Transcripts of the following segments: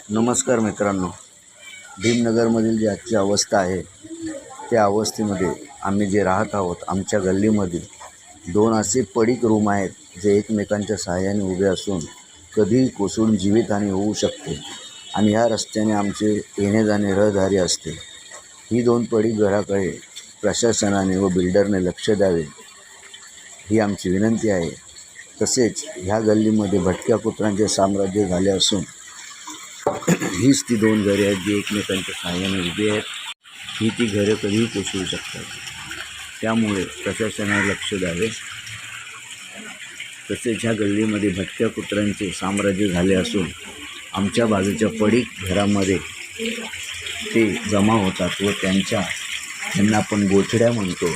नमस्कार मित्रांनो, भीमनगरमधील जी आजची अवस्था आहे त्या अवस्थेमध्ये आम्ही जे राहत आहोत, आमच्या गल्लीमध्ये दोन असे पडीक रूम आहेत जे एकमेकांच्या सहाय्याने उभे असून कधीही कोसळून जीवितहानी होऊ शकते आणि ह्या रस्त्याने आमचे येणे जाणे रहदारी असते। ही दोन पडीक घराकडे प्रशासनाने व बिल्डरने लक्ष द्यावे ही आमची विनंती आहे। तसेच ह्या गल्लीमध्ये भटक्या कुत्र्यांचे साम्राज्य झाले असून हीच ती दोन घरे आहेत जी एकमेकांच्या सहाय्याने उभी आहेत। ही ती घरे कधीही कोसळू शकतात, त्यामुळे प्रशासनाने लक्ष द्यावे। तसेच ह्या गल्लीमध्ये भटक्या कुत्र्यांचे साम्राज्य झाले असून आमच्या बाजूच्या पडीक घरामध्ये ते जमा होतात व त्यांना आपण गोचड्या म्हणतो,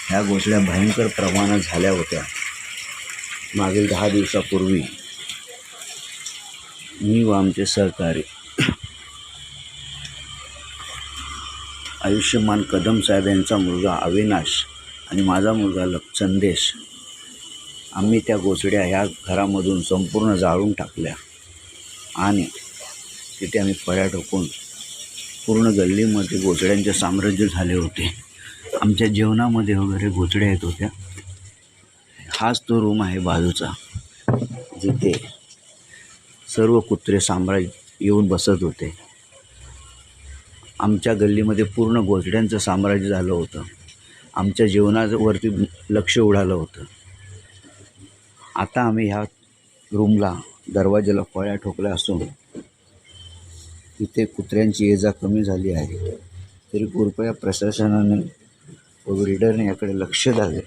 ह्या गोचड्या भयंकर प्रमाणात झाल्या होत्या। मागील 10 दिवसापूर्वी मी व आमचे सहकारी आयुष्यमान कदम साहेब यांचा मुलगा अविनाश आणि माझा मुलगा संदेश आम्ही त्या गोचड्या ह्या घरामधून संपूर्ण जाळून टाकल्या आणि तिथे आम्ही फळ्या ठोकून पूर्ण गल्लीमध्ये गोचड्यांचे साम्राज्य झाले होते। आमच्या जेवणामध्ये वगैरे गोचड्या येत होत्या। हाच तो रूम आहे बाजूचा, जिथे सर्व कुत्रे साम्राज्य येऊन बसत होते। आमच्या गल्लीमध्ये पूर्ण गोचड्यांचं साम्राज्य झालं होतं। आमच्या जेवणावरती लक्ष उडालं होतं। आता आम्ही ह्या रूमला दरवाजाला फळ्या ठोकल्या असून तिथे कुत्र्यांची ये जा कमी झाली आहे। तरी कृपया प्रशासनाने व बिल्डरने याकडे लक्ष द्यावे।